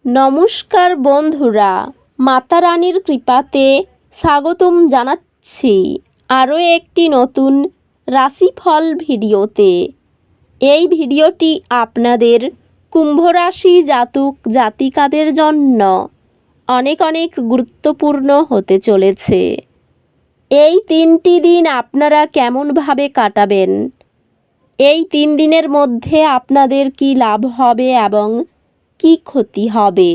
নমস্কার বন্ধুরা, মাতা রানীর কৃপাতে স্বাগতম জানাচ্ছি আরও একটি নতুন রাশিফল ভিডিওতে। এই ভিডিওটি আপনাদের কুম্ভ রাশি জাতক জাতিকাদের জন্য অনেক অনেক গুরুত্বপূর্ণ হতে চলেছে। এই 3টি দিন আপনারা কেমনভাবে কাটাবেন, এই 3 দিনের মধ্যে আপনাদের কি লাভ হবে এবং কি ক্ষতি হবে,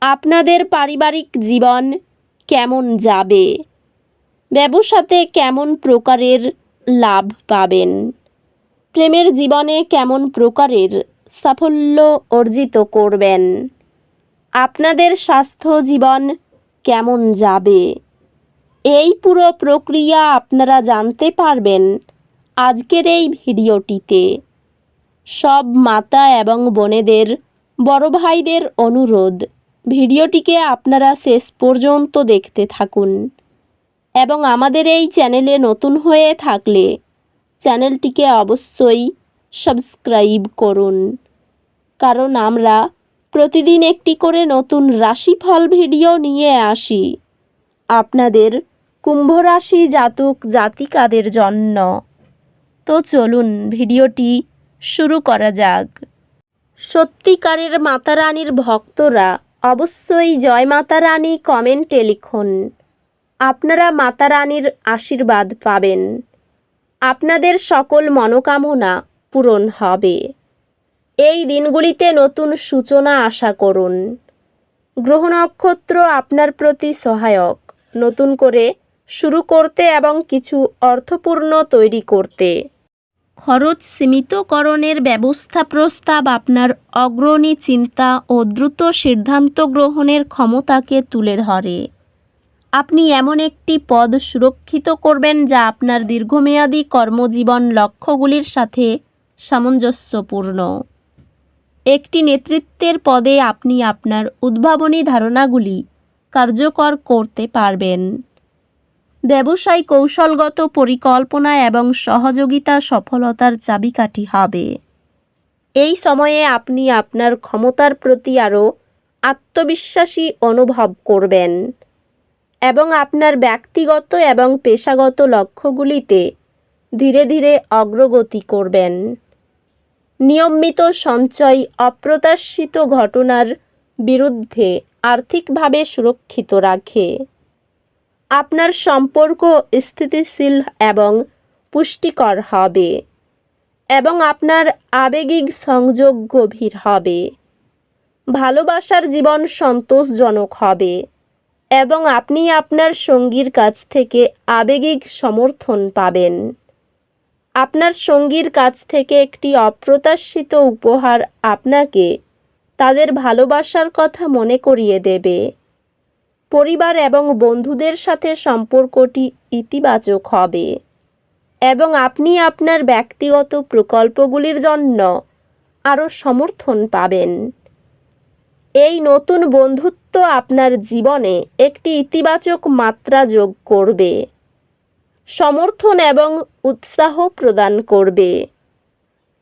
আপনাদের পারিবারিক জীবন কেমন যাবে, ব্যবসাতে কেমন প্রকারের লাভ পাবেন, প্রেমের জীবনে কেমন প্রকারের সাফল্য অর্জিত করবেন, আপনাদের স্বাস্থ্য জীবন কেমন যাবে, এই পুরো প্রক্রিয়া আপনারা জানতে পারবেন আজকের এই ভিডিওটিতে। সব মাতা এবং বোনেদের, বড় ভাইদের অনুরোধ, ভিডিওটিকে আপনারা শেষ পর্যন্ত দেখতে থাকুন এবং আমাদের এই চ্যানেলে নতুন হয়ে থাকলে চ্যানেলটিকে অবশ্যই সাবস্ক্রাইব করুন, কারণ আমরা প্রতিদিন একটি করে নতুন রাশিফল ভিডিও নিয়ে আসি আপনাদের কুম্ভ রাশি জাতক জাতিকাদের জন্য। তো চলুন ভিডিওটি শুরু করা যাক। সত্যিকারের মাতা রানীর ভক্তরা অবশ্যই জয় মাতা রানী কমেন্টে লিখুন। আপনারা মাতা রানীর আশীর্বাদ পাবেন, আপনাদের সকল মনোকামনা পূরণ হবে। এই দিনগুলিতে নতুন সূচনা আশা করুন। গ্রহ নক্ষত্র আপনার প্রতি সহায়ক, নতুন করে শুরু করতে এবং কিছু অর্থপূর্ণ তৈরি করতে। খরচ সীমিতকরণের ব্যবস্থা প্রস্তাব আপনার অগ্রণী চিন্তা ও দ্রুত সিদ্ধান্ত গ্রহণের ক্ষমতাকে তুলে ধরে। আপনি এমন একটি পদ সুরক্ষিত করবেন যা আপনার দীর্ঘমেয়াদী কর্মজীবন লক্ষ্যগুলির সাথে সামঞ্জস্যপূর্ণ। একটি নেতৃত্বের পদে আপনি আপনার উদ্ভাবনী ধারণাগুলি কার্যকর করতে পারবেন। ব্যবসায় কৌশলগত পরিকল্পনা এবং সহযোগিতা সফলতার চাবিকাঠি হবে। এই সময়ে আপনি আপনার ক্ষমতার প্রতি আরও আত্মবিশ্বাসী অনুভব করবেন এবং আপনার ব্যক্তিগত এবং পেশাগত লক্ষ্যগুলিতে ধীরে ধীরে অগ্রগতি করবেন। নিয়মিত সঞ্চয় অপ্রত্যাশিত ঘটনার বিরুদ্ধে আর্থিকভাবে সুরক্ষিত রাখে। আপনার সম্পর্ক স্থিতিশীল এবং পুষ্টিকর হবে এবং আপনার আবেগিক সংযোগ গভীর হবে। ভালোবাসার জীবন সন্তোষজনক হবে এবং আপনি আপনার সঙ্গীর কাছ থেকে আবেগিক সমর্থন পাবেন। আপনার সঙ্গীর কাছ থেকে একটি অপ্রত্যাশিত উপহার আপনাকে তাদের ভালোবাসার কথা মনে করিয়ে দেবে। পরিবার এবং বন্ধুদের সাথে সম্পর্কটি ইতিবাচক হবে এবং আপনি আপনার ব্যক্তিগত প্রকল্পগুলির জন্য আরও সমর্থন পাবেন। এই নতুন বন্ধুত্ব আপনার জীবনে একটি ইতিবাচক মাত্রা যোগ করবে, সমর্থন এবং উৎসাহ প্রদান করবে।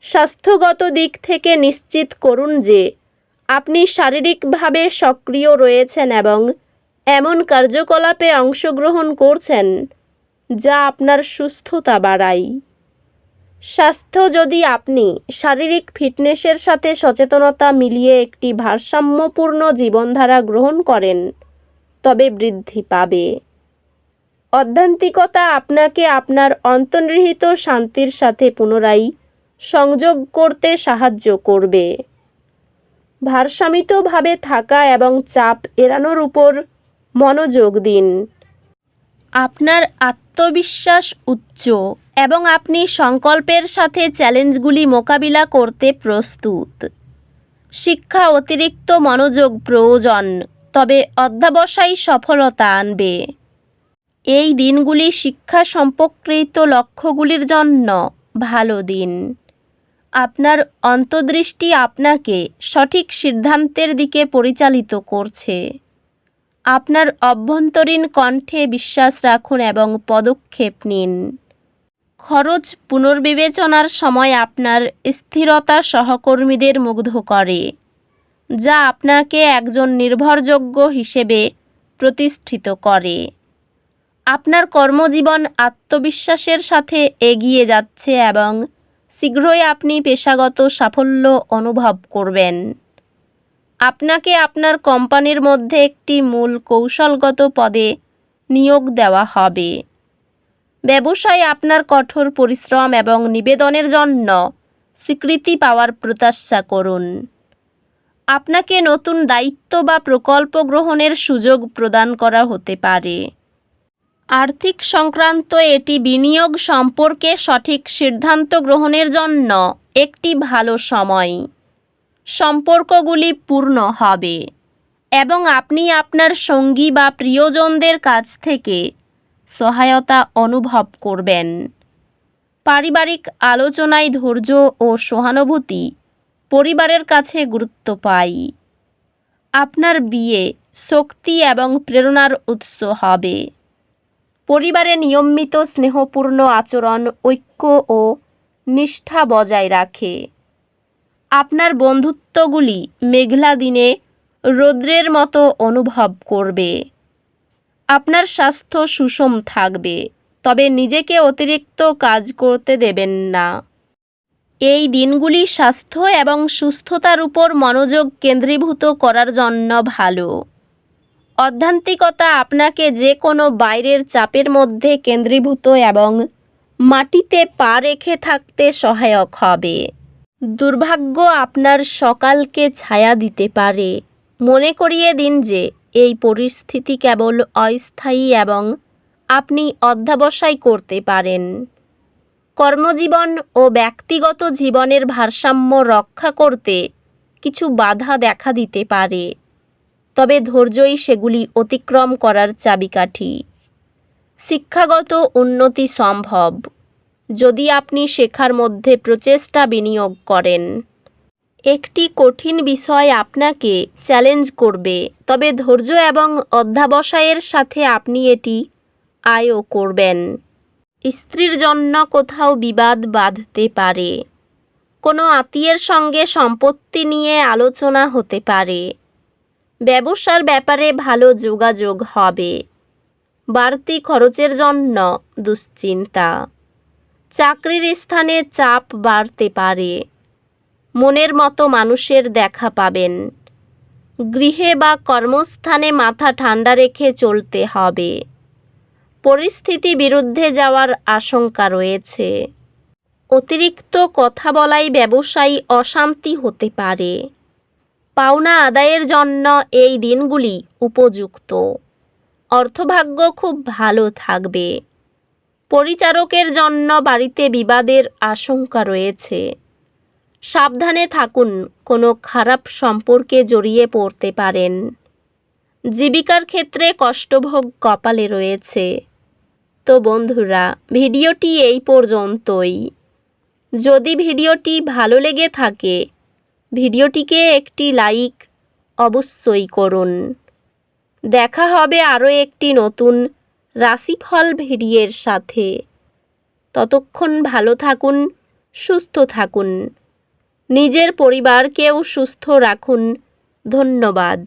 স্বাস্থ্যগত দিক থেকে নিশ্চিত করুন যে আপনি শারীরিকভাবে সক্রিয় রয়েছেন এবং এমন কার্যকলাপে অংশগ্রহণ করছেন যা আপনার সুস্থতা বাড়ায়। স্বাস্থ্য যদি আপনি শারীরিক ফিটনেসের সাথে সচেতনতা মিলিয়ে একটি ভারসাম্যপূর্ণ জীবনধারা গ্রহণ করেন তবে বৃদ্ধি পাবে। আধ্যাত্মিকতা আপনাকে আপনার অন্তর্নিহিত শান্তির সাথে পুনরায় সংযোগ করতে সাহায্য করবে। ভারসাম্যভাবে থাকা এবং চাপ এড়ানোর উপর মনোযোগ দিন। আপনার আত্মবিশ্বাস উচ্চ এবং আপনি সংকল্পের সাথে চ্যালেঞ্জগুলি মোকাবিলা করতে প্রস্তুত। শিক্ষা অতিরিক্ত মনোযোগ প্রয়োজন, তবে অধ্যবসায় সফলতা আনবে। এই দিনগুলি শিক্ষা সম্পর্কিত লক্ষ্যগুলির জন্য ভালো দিন। আপনার অন্তর্দৃষ্টি আপনাকে সঠিক সিদ্ধান্তের দিকে পরিচালিত করছে। আপনার অভ্যন্তরীণ কণ্ঠে বিশ্বাস রাখুন এবং পদক্ষেপ নিন। খরচ পুনর্বিবেচনার সময় আপনার স্থিরতা সহকর্মীদের মুগ্ধ করে, যা আপনাকে একজন নির্ভরযোগ্য হিসেবে প্রতিষ্ঠিত করে। আপনার কর্মজীবন আত্মবিশ্বাসের সাথে এগিয়ে যাচ্ছে এবং শীঘ্রই আপনি পেশাগত সাফল্য অনুভব করবেন। আপনাকে আপনার কোম্পানির মধ্যে একটি মূল কৌশলগত পদে নিয়োগ দেওয়া হবে। ব্যবসায় আপনার কঠোর পরিশ্রম এবং নিবেদনের জন্য স্বীকৃতি পাওয়ার প্রত্যাশা করুন। আপনাকে নতুন দায়িত্ব বা প্রকল্প গ্রহণের সুযোগ প্রদান করা হতে পারে। আর্থিক সংক্রান্ত এটি বিনিয়োগ সম্পর্কে সঠিক সিদ্ধান্ত গ্রহণের জন্য একটি ভালো সময়। সম্পর্কগুলি পূর্ণ হবে এবং আপনি আপনার সঙ্গী বা প্রিয়জনদের কাছ থেকে সহায়তা অনুভব করবেন। পারিবারিক আলোচনায় ধৈর্য ও সহানুভূতি পরিবারের কাছে গুরুত্ব পায়। আপনার বিয়ে শক্তি এবং প্রেরণার উৎস হবে। পরিবারে নিয়মিত স্নেহপূর্ণ আচরণ ঐক্য ও নিষ্ঠা বজায় রাখে। আপনার বন্ধুত্বগুলি মেঘলা দিনে রৌদ্রের মতো অনুভব করবে। আপনার স্বাস্থ্য সুষম থাকবে, তবে নিজেকে অতিরিক্ত কাজ করতে দেবেন না। এই দিনগুলি স্বাস্থ্য এবং সুস্থতার উপর মনোযোগ কেন্দ্রীভূত করার জন্য ভালো। আধ্যাত্মিকতা আপনাকে যে কোনো বাইরের চাপের মধ্যে কেন্দ্রীভূত এবং মাটিতে পা রেখে থাকতে সহায়ক হবে। দুর্ভাগ্য আপনার সকালকে ছায়া দিতে পারে। মনে করিয়ে দিন যে এই পরিস্থিতি কেবল অস্থায়ী এবং আপনি অধ্যবসায় করতে পারেন। কর্মজীবন ও ব্যক্তিগত জীবনের ভারসাম্য রক্ষা করতে কিছু বাধা দেখা দিতে পারে, তবে ধৈর্যই সেগুলি অতিক্রম করার চাবিকাঠি। শিক্ষাগত উন্নতি সম্ভব যদি আপনি শেখার মধ্যে প্রচেষ্টা বিনিয়োগ করেন। একটি কঠিন বিষয় আপনাকে চ্যালেঞ্জ করবে, তবে ধৈর্য এবং অধ্যবসায়ের সাথে আপনি এটি আয়ও করবেন। স্ত্রীর জন্য কোথাও বিবাদ বাধতে পারে। কোনো আত্মীয়ের সঙ্গে সম্পত্তি নিয়ে আলোচনা হতে পারে। ব্যবসার ব্যাপারে ভালো যোগাযোগ হবে। বাড়তি খরচের জন্য দুশ্চিন্তা। চাকরির স্থানে চাপ বাড়তে পারে। মনের মতো মানুষের দেখা পাবেন। গৃহে বা কর্মস্থানে মাথা ঠান্ডা রেখে চলতে হবে। পরিস্থিতি বিরুদ্ধে যাওয়ার আশঙ্কা রয়েছে। অতিরিক্ত কথা বলাই ব্যবসায়ী অশান্তি হতে পারে। পাওনা আদায়ের জন্য এই দিনগুলি উপযুক্ত। অর্থভাগ্য খুব ভালো থাকবে। পরিচারকের জন্য বাড়িতে বিবাদের আশঙ্কা রয়েছে। সাবধানে থাকুন, কোনো খারাপ সম্পর্কে জড়িয়ে পড়তে পারেন। জীবিকার ক্ষেত্রে কষ্টভোগ কপালে রয়েছে। তো বন্ধুরা, ভিডিওটি এই পর্যন্তই। যদি ভিডিওটি ভালো লেগে থাকে, ভিডিওটিকে একটি লাইক অবশ্যই করুন। দেখা হবে আরও একটি নতুন রাশিফল ভিডিওর সাথে। ততক্ষণ ভালো থাকুন, সুস্থ থাকুন। নিজের পরিবারকেও সুস্থ রাখুন। ধন্যবাদ।